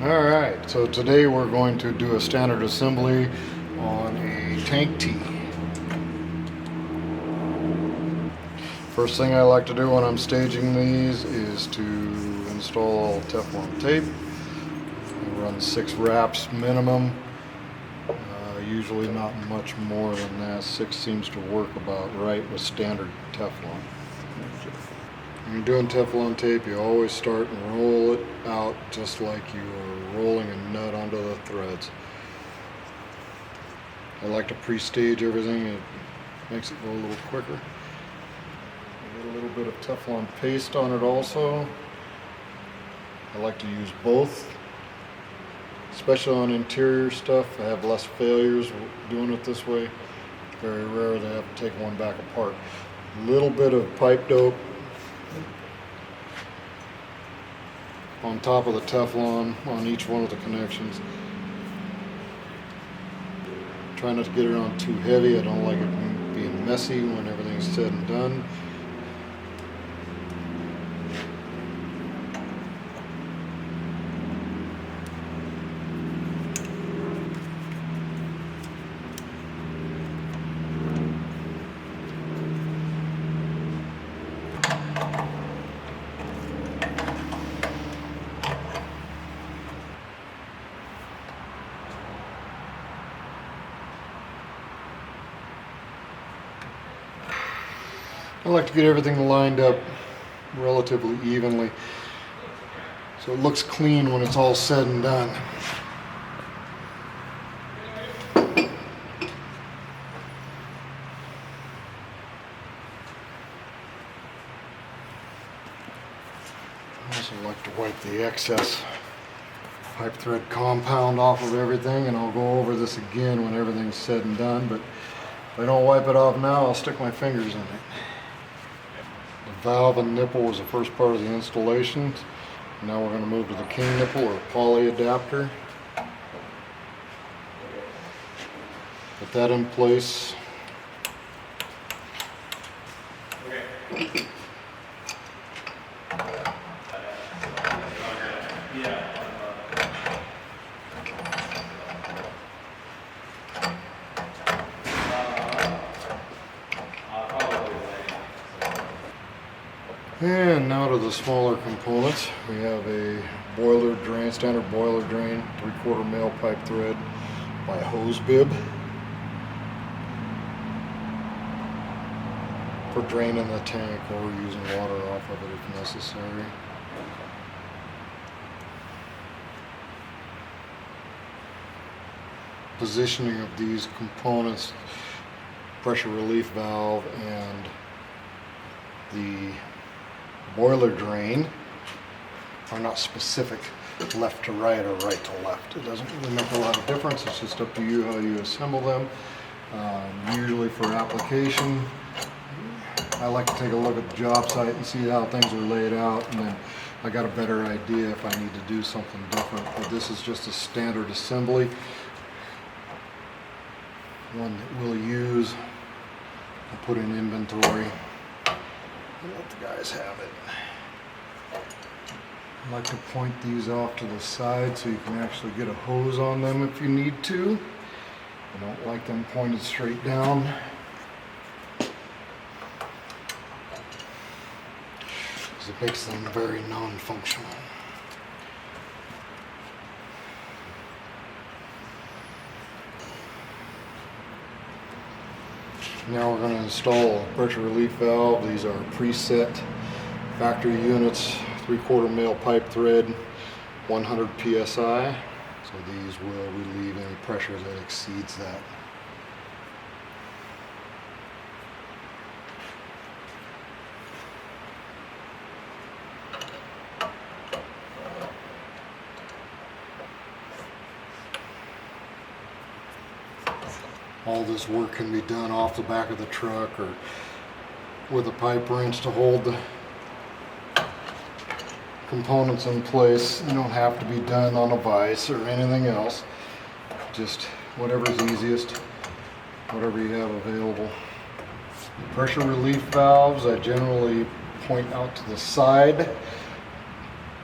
Alright, so today we're going to do a standard assembly on a tank T. First thing I like to do when I'm staging these is to install Teflon tape. I run 6 wraps minimum, usually not much more than that. 6 seems to work about right with standard Teflon. When you're doing Teflon tape, you always start and roll it out just like you are rolling a nut onto the threads. I like to pre-stage everything. It makes it go a little quicker. Get a little bit of Teflon paste on it also. I like to use both, especially on interior stuff. I have less failures doing it this way. It's very rare to have to take one back apart. A little bit of pipe dope on top of the Teflon on each one of the connections. Try not to get it on too heavy. I don't like it being messy when everything's said and done. I like to get everything lined up relatively evenly so it looks clean when it's all said and done. I also like to wipe the excess pipe thread compound off of everything, and I'll go over this again when everything's said and done, but if I don't wipe it off now, I'll stick my fingers in it. The valve and nipple was the first part of the installation. Now we're going to move to the king nipple or poly adapter. Put that in place. And now to the smaller components. We have a boiler drain, standard boiler drain, 3/4 mil pipe thread by hose bib for draining the tank or using water off of it if necessary. Positioning of these components, pressure relief valve and the boiler drain, are not specific left to right or right to left. It doesn't really make a lot of difference. It's just up to you how you assemble them. Usually for application, I like to take a look at the job site and see how things are laid out, and then I got a better idea if I need to do something different. But this is just a standard assembly, one that we'll use. I'll put in inventory and let the guys have it. I like to point these off to the side so you can actually get a hose on them if you need to. I don't like them pointed straight down. Because it makes them very non-functional. Now we're going to install a pressure relief valve. These are preset factory units, 3/4 mil pipe thread, 100 psi. So these will relieve any pressure that exceeds that. All this work can be done off the back of the truck or with a pipe wrench to hold the components in place. They don't have to be done on a vise or anything else. Just whatever's easiest, whatever you have available. Pressure relief valves I generally point out to the side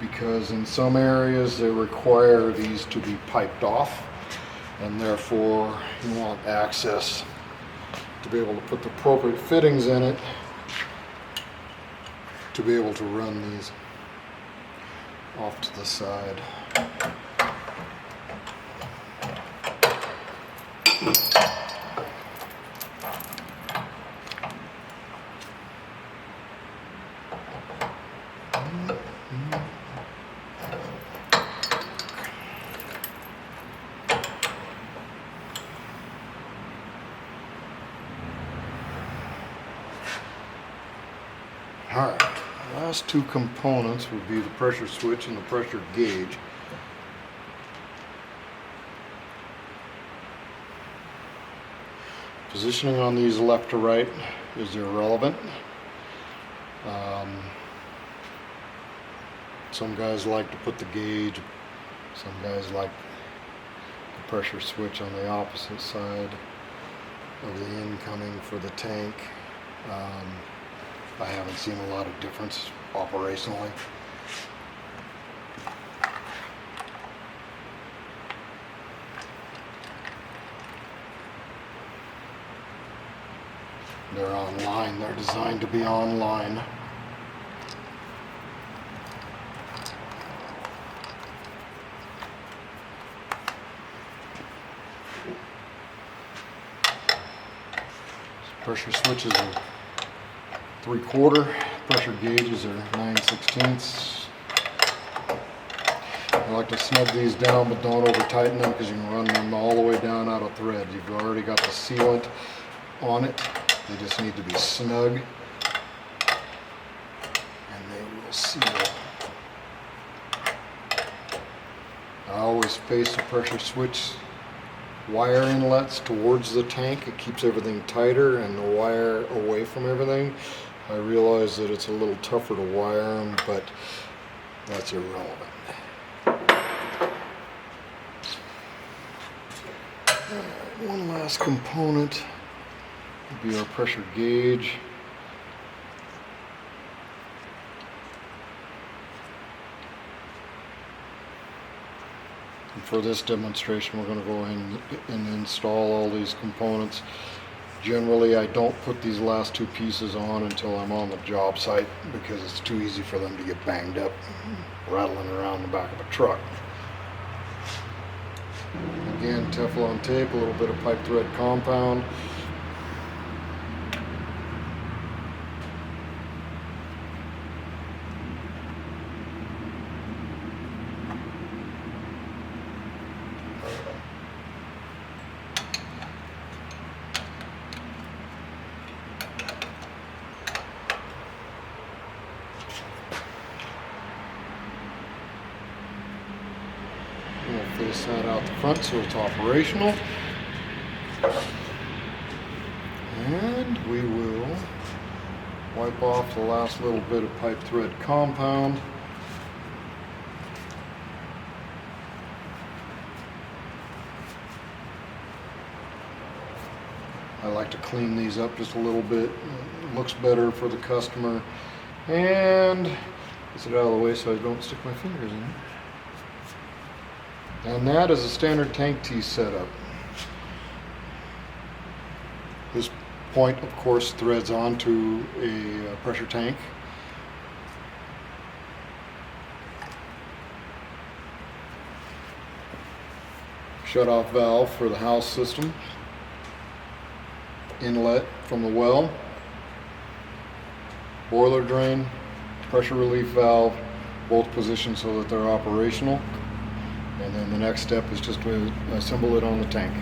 because in some areas they require these to be piped off, and therefore you want access to be able to put the appropriate fittings in it to be able to run these off to the side. Alright, the last two components would be the pressure switch and the pressure gauge. Positioning on these left to right is irrelevant. Some guys like to put the gauge, some guys like the pressure switch on the opposite side of the incoming for the tank. I haven't seen a lot of difference operationally. They're online, they're designed to be online. Pressure switches are 3/4, pressure gauges are 9/16. I like to snug these down, but don't over tighten them because you can run them all the way down out of thread. You've already got the sealant on it. They just need to be snug and they will seal. I always face the pressure switch wire inlets towards the tank. It keeps everything tighter and the wire away from everything. I realize that it's a little tougher to wire them, but that's irrelevant. Alright, one last component would be our pressure gauge. And for this demonstration, we're going to go in and install all these components. Generally, I don't put these last two pieces on until I'm on the job site because it's too easy for them to get banged up, rattling around the back of a truck. Again, Teflon tape, a little bit of pipe thread compound. We'll face that out the front so it's operational. And we will wipe off the last little bit of pipe thread compound. I like to clean these up just a little bit. It looks better for the customer. And get it out of the way so I don't stick my fingers in it. And that is a standard tank T setup. This point, of course, threads onto a pressure tank. Shut-off valve for the house system. Inlet from the well. Boiler drain, pressure relief valve, both positioned so that they're operational. And then the next step is just to assemble it on the tank.